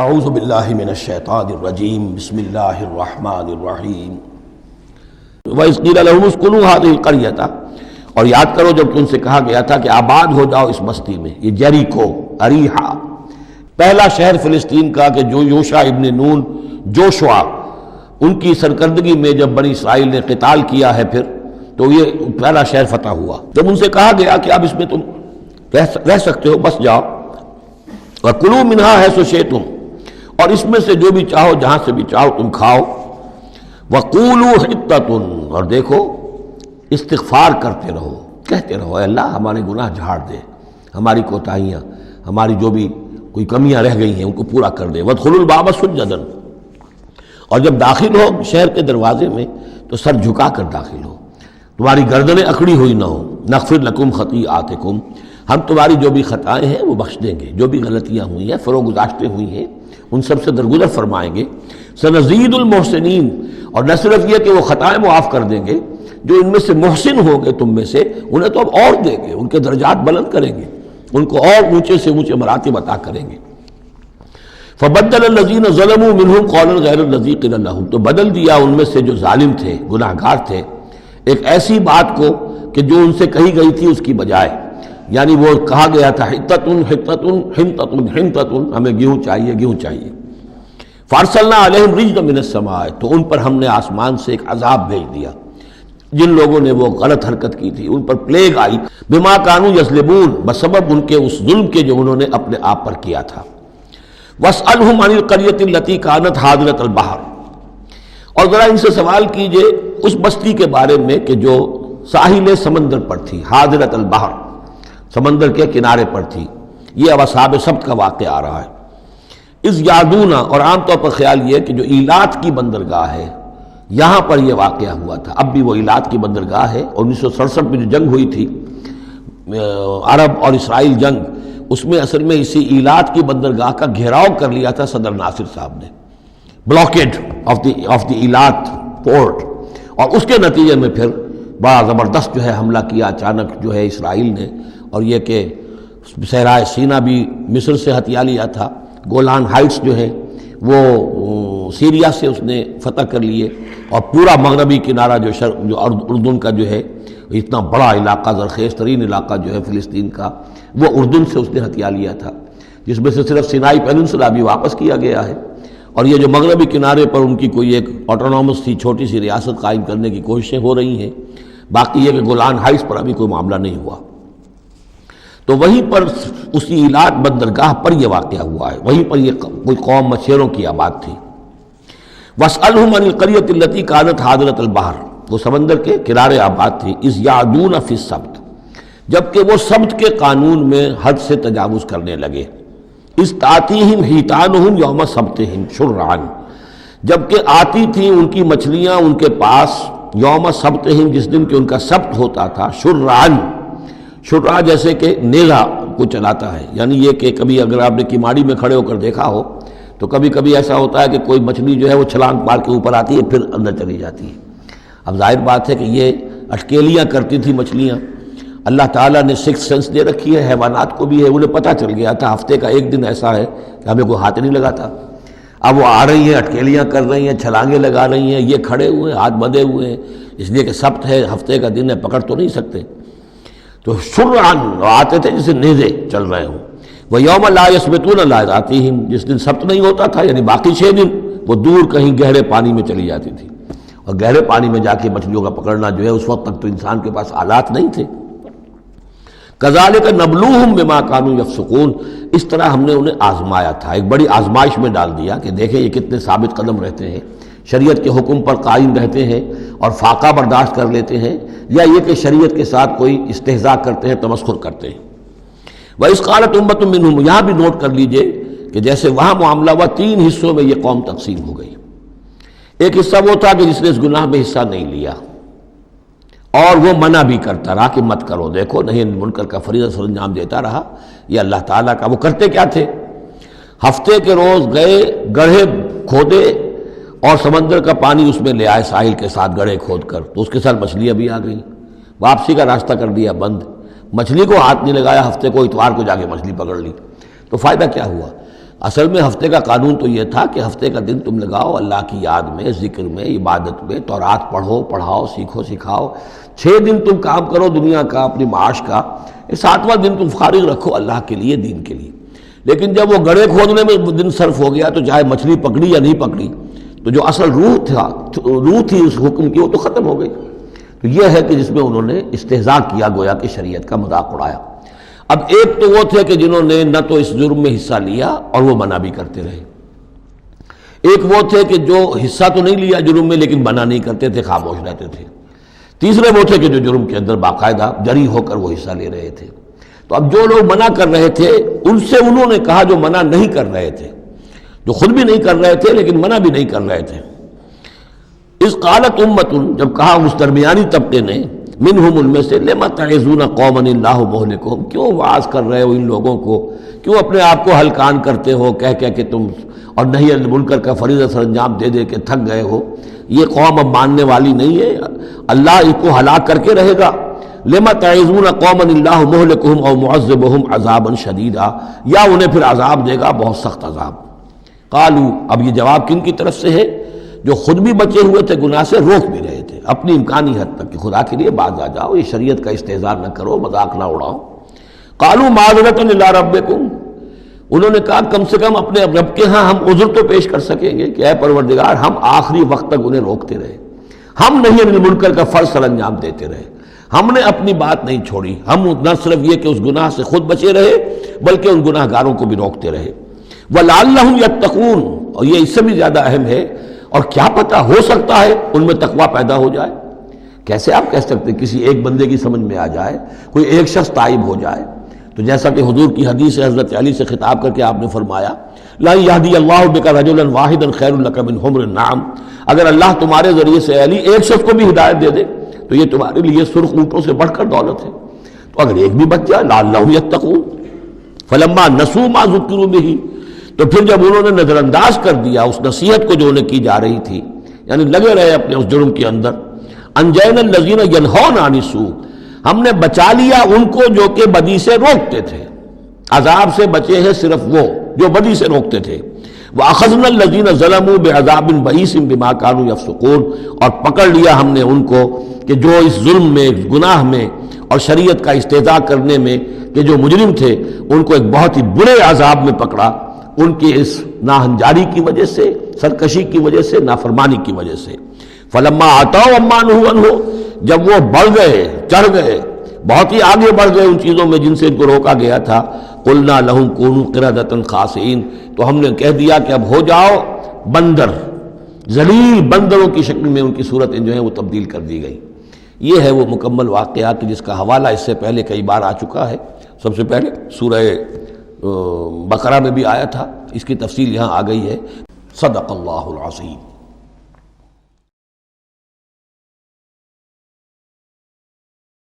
اعوذ باللہ من الشیطان الرجیم بسم اللہ الرحمن الرحیم وَإِذْ قِيلَ لَهُمُ اسْكُنُوا هَٰذِهِ الْقَرْيَةَ، اور یاد کرو جب ان سے کہا گیا تھا کہ آباد ہو جاؤ اس بستی میں، یہ جیریکو، اریحا، پہلا شہر فلسطین کا کہ جو یوشع ابن نون جوشوا ان کی سرکردگی میں جب بنی اسرائیل نے قتال کیا ہے پھر تو یہ پہلا شہر فتح ہوا۔ جب ان سے کہا گیا کہ اب اس میں تم رہ سکتے ہو، بس جاؤ، وَكُلُوا مِنْهَا حَيْثُ شِئْتُمْ، اور اس میں سے جو بھی چاہو جہاں سے بھی چاہو تم کھاؤ، وَقُولُوا حِطَّةٌ، اور دیکھو استغفار کرتے رہو، کہتے رہو اے اللہ ہمارے گناہ جھاڑ دے، ہماری کوتاہیاں، ہماری جو بھی کوئی کمیاں رہ گئی ہیں ان کو پورا کر دے، وَادْخُلُوا الْبَابَ سُجَّدًا، اور جب داخل ہو شہر کے دروازے میں تو سر جھکا کر داخل ہو، تمہاری گردنیں اکڑی ہوئی نہ ہو، نغفر لکم خطیئاتکم، ہم تمہاری جو بھی خطائیں ہیں وہ بخش دیں گے، جو بھی غلطیاں ہوئی ہیں فروغ گزاشتیں ہوئی ہیں ان سب سے درگزر فرمائیں گے، سنزید المحسنین، اور نہ صرف یہ کہ وہ خطائیں معاف کر دیں گے، جو ان میں سے محسن ہوں گے تم میں سے انہیں تو اب اور دیں گے، ان کے درجات بلند کریں گے، ان کو اور اونچے سے اونچے مراتب عطا کریں گے۔ فبدل الذین ظلموا منہم قولا غیر الذی قیل لہم، تو بدل دیا ان میں سے جو ظالم تھے، گناہ گار تھے، ایک ایسی بات کو کہ جو ان سے کہی گئی تھی اس کی بجائے، یعنی وہ کہا گیا تھا حطۃ حطۃ حنطۃ حنطۃ، ہمیں گیہوں چاہیے گیہوں چاہیے، فارسلنا علیہم رجزا من السماء، تو ان پر ہم نے آسمان سے ایک عذاب بھیج دیا، جن لوگوں نے وہ غلط حرکت کی تھی ان پر پلیگ آئی، بما کانوا یظلمون، بسبب ان کے اس ظلم کے جو انہوں نے اپنے آپ پر کیا تھا۔ واسألہم عن القریۃ التی کانت حاضرۃ البحر، اور ذرا ان سے سوال کیجئے اس بستی کے بارے میں کہ جو ساحل سمندر پر تھی، حاضرۃ البحر، سمندر کے کنارے پر تھی، یہ اب اصحاب سبت کا واقعہ آ رہا ہے۔ اس یادونا، اور عام طور پر خیال یہ کہ جو ایلات کی بندرگاہ ہے یہاں پر یہ واقعہ ہوا تھا، اب بھی وہ ایلات کی بندرگاہ ہے، 1967 میں جو جنگ ہوئی تھی عرب اور اسرائیل جنگ، اس میں اصل میں اسی ایلات کی بندرگاہ کا گھیراؤ کر لیا تھا صدر ناصر صاحب نے، بلاکیڈ آف دی ایلات پورٹ، اور اس کے نتیجے میں پھر بڑا زبردست جو ہے حملہ کیا اچانک جو ہے اسرائیل نے، اور یہ کہ صحرائے سینا بھی مصر سے ہتھیا لیا تھا، گولان ہائٹس جو ہے وہ سیریا سے اس نے فتح کر لیے، اور پورا مغربی کنارہ جو اردن کا جو ہے اتنا بڑا علاقہ، زرخیز ترین علاقہ جو ہے فلسطین کا، وہ اردن سے اس نے ہتھیا لیا تھا، جس میں سے صرف سینائی پیننسلا بھی واپس کیا گیا ہے، اور یہ جو مغربی کنارے پر ان کی کوئی ایک آٹونومس سی چھوٹی سی ریاست قائم کرنے کی کوششیں ہو رہی ہیں، باقی یہ کہ گولان ہائٹس پر ابھی کوئی معاملہ نہیں ہوا۔ تو وہیں پر اسی ایلات بندرگاہ پر یہ واقعہ ہوا ہے، وہیں پر یہ کوئی قوم مچھیروں کی آباد تھی۔ وَاسْأَلْهُمْ عَنِ الْقَرْيَةِ الَّتِي كَانَتْ حَاضِرَةَ الْبَحْرِ، وہ سمندر کے کنارے آباد تھی، اِذْ يَعْدُونَ فِي السَّبْتِ، جبکہ وہ سبت کے قانون میں حد سے تجاوز کرنے لگے، اِذْ تَأْتِيهِمْ حِيتَانُهُمْ يَوْمَ صَبْتِهِمْ شُرَّعًا، جبکہ آتی تھیں ان کی مچھلیاں ان کے پاس یوم صبتہم، جس دن کہ ان کا سبت ہوتا تھا، شُرَّعًا، شرع جیسے کہ نیزہ کو چلاتا ہے، یعنی یہ کہ کبھی اگر آپ نے کماڑی میں کھڑے ہو کر دیکھا ہو تو کبھی کبھی ایسا ہوتا ہے کہ کوئی مچھلی جو ہے وہ چھلانگ مار کے اوپر آتی ہے پھر اندر چلی جاتی ہے۔ اب ظاہر بات ہے کہ یہ اٹکیلیاں کرتی تھی مچھلیاں، اللہ تعالیٰ نے سکس سینس دے رکھی ہے، حیوانات کو بھی ہے، انہیں پتہ چل گیا تھا ہفتے کا ایک دن ایسا ہے کہ ہمیں کوئی ہاتھ نہیں لگاتا، اب وہ آ رہی ہیں اٹکیلیاں کر رہی ہیں، چھلانگیں لگا رہی ہیں، یہ کھڑے ہوئے ہاتھ بندھے ہوئے ہیں، اس لیے کہ سبت ہے، ہفتے کا دن ہے، پکڑ تو نہیں سکتے، تو شرعاً آتے تھے جسے نیزے چل رہے ہوں، وہ یوم لا یثبتون لا یاتیہم، جس دن سبت نہیں ہوتا تھا یعنی باقی 6 دن وہ دور کہیں گہرے پانی میں چلی جاتی تھی، اور گہرے پانی میں جا کے مچھلیوں کا پکڑنا جو ہے اس وقت تک تو انسان کے پاس آلات نہیں تھے۔ کذالک نبلوہم بما کانوا یفسقون، اس طرح ہم نے انہیں آزمایا تھا، ایک بڑی آزمائش میں ڈال دیا کہ دیکھیں یہ کتنے ثابت قدم رہتے ہیں، شریعت کے حکم پر قائم رہتے ہیں اور فاقہ برداشت کر لیتے ہیں، یا یہ کہ شریعت کے ساتھ کوئی استہزاء کرتے ہیں، تمسخر کرتے ہیں۔ وَإِذْ قَالَتْ أُمَّةٌ مِّنْهُمْ، یہاں بھی نوٹ کر لیجئے کہ جیسے وہاں معاملہ ہوا 3 حصوں میں یہ قوم تقسیم ہو گئی، ایک حصہ وہ تھا کہ جس نے اس گناہ میں حصہ نہیں لیا اور وہ منع بھی کرتا رہا کہ مت کرو، دیکھو نہیں منکر کا فریضہ سر انجام دیتا رہا، یہ اللہ تعالیٰ کا۔ وہ کرتے کیا تھے؟ ہفتے کے روز گئے، گڑھے کھودے اور سمندر کا پانی اس میں لے آئے ساحل کے ساتھ گڑھے کھود کر، تو اس کے ساتھ مچھلیاں بھی آ گئیں، واپسی کا راستہ کر دیا بند، مچھلی کو ہاتھ نہیں لگایا، ہفتے کو اتوار کو جا کے مچھلی پکڑ لی، تو فائدہ کیا ہوا؟ اصل میں ہفتے کا قانون تو یہ تھا کہ ہفتے کا دن تم لگاؤ اللہ کی یاد میں، ذکر میں، عبادت میں، تورات پڑھو، پڑھاؤ، سیکھو، سکھاؤ۔ 6 دن تم کام کرو دنیا کا، اپنی معاش کا، 7واں دن تم فارغ رکھو اللہ کے لیے، دین کے لیے۔ لیکن جب وہ گڑھے کھودنے میں دن صرف ہو گیا تو چاہے مچھلی پکڑی یا نہیں پکڑی، تو جو اصل روح تھی اس حکم کی وہ تو ختم ہو گئی۔ تو یہ ہے کہ جس میں انہوں نے استہزاء کیا، گویا کہ شریعت کا مذاق اڑایا۔ اب ایک تو وہ تھے کہ جنہوں نے نہ تو اس جرم میں حصہ لیا اور وہ منع بھی کرتے رہے، ایک وہ تھے کہ جو حصہ تو نہیں لیا جرم میں لیکن منع نہیں کرتے تھے، خاموش رہتے تھے، تیسرے وہ تھے کہ جو جرم کے اندر باقاعدہ جری ہو کر وہ حصہ لے رہے تھے۔ تو اب جو لوگ منع کر رہے تھے ان سے انہوں نے کہا جو منع نہیں کر رہے تھے، جو خود بھی نہیں کر رہے تھے لیکن منع بھی نہیں کر رہے تھے، اس قالت امت، جب کہا اس درمیانی طبقے نے، منہم، ان میں سے، لما تعظون قوما اللہ مہلکہم، کیوں واعظ کر رہے ہو ان لوگوں کو، کیوں اپنے آپ کو ہلکان کرتے ہو کہہ کہ تم اور نہی عن المنکر کا فریضہ سر انجام دے دے کے تھک گئے ہو، یہ قوم اب ماننے والی نہیں ہے، اللہ اس کو ہلاک کر کے رہے گا۔ لما تعظون قوما اللہ مہلکہم او معذبہم عذابا شدیدا، یا انہیں پھر عذاب دے گا بہت سخت عذاب۔ قالو، اب یہ جواب کن کی طرف سے ہے؟ جو خود بھی بچے ہوئے تھے گناہ سے، روک بھی رہے تھے اپنی امکانی حد تک کہ خدا کے لیے باز آ جاؤ، یہ شریعت کا استہزاء نہ کرو، مذاق نہ اڑاؤ۔ قالوا معذرۃ الی ربکم، انہوں نے کہا کم سے کم اپنے رب کے ہاں ہم عذر تو پیش کر سکیں گے کہ اے پروردگار، ہم آخری وقت تک انہیں روکتے رہے، ہم نہی عن المنکر کا فرض سر انجام دیتے رہے، ہم نے اپنی بات نہیں چھوڑی، ہم نہ صرف یہ کہ اس گناہ سے خود بچے رہے بلکہ ان گناہ گاروں کو بھی روکتے رہے۔ وَلَعَلَّهُمْ يَتَّقُونَ، اور یہ اس سے بھی زیادہ اہم ہے، اور کیا پتہ ہو سکتا ہے ان میں تقویٰ پیدا ہو جائے۔ کیسے آپ کہہ سکتے کسی ایک بندے کی سمجھ میں آ جائے، کوئی ایک شخص تائب ہو جائے؟ تو جیسا کہ حضور کی حدیث ہے، حضرت علی سے خطاب کر کے آپ نے فرمایا، لا یہدی اللہ بک رجلا واحدا خیر لک من حمر النعم، اگر اللہ تمہارے ذریعے سے علی ایک شخص کو بھی ہدایت دے دے تو یہ تمہارے لیے سرخ اونٹوں سے بڑھ کر دولت ہے۔ تو اگر ایک بھی بچ جائے، لعلہم یتقون، فلما نسوا ما ذکروا بہ، تو پھر جب انہوں نے نظر انداز کر دیا اس نصیحت کو جو انہیں کی جا رہی تھی، یعنی لگے رہے اپنے اس جرم کے اندر، انجینا الذین ینہون عن السوء، ہم نے بچا لیا ان کو جو کہ بدی سے روکتے تھے، عذاب سے بچے ہیں صرف وہ جو بدی سے روکتے تھے۔ وَأَخَذْنَا الَّذِينَ ظَلَمُوا بِعَذَابٍ بَئِيسٍ بِمَا كَانُوا يَفْسُقُونَ، اور پکڑ لیا ہم نے ان کو کہ جو اس ظلم میں، گناہ میں اور شریعت کا استہزاء کرنے میں کہ جو مجرم تھے، ان کو ایک بہت ہی برے عذاب میں پکڑا، ان کی اس ناہنجاری کی وجہ سے، سرکشی کی وجہ سے، نافرمانی کی وجہ سے۔ فَلَمَّا عَتَوْا عَمَّا نُهُوا عَنْهُ، جب وہ بڑھ گئے، چڑھ گئے، بہت ہی آگے بڑھ گئے ان چیزوں میں جن سے ان کو روکا گیا تھا، قُلْنَا لَهُمْ كُونُوا قِرَدَةً خَاسِئِينَ، تو ہم نے کہہ دیا کہ اب ہو جاؤ بندر، ذلیل بندروں کی شکل میں ان کی صورتیں جو ہیں وہ تبدیل کر دی گئی۔ یہ ہے وہ مکمل واقعہ کہ جس کا حوالہ اس سے پہلے کئی بار آ چکا ہے۔ سب سے پہلے سورہ بقرہ میں بھی آیا تھا، اس کی تفصیل یہاں آ گئی ہے۔ صدق اللہ العظیم۔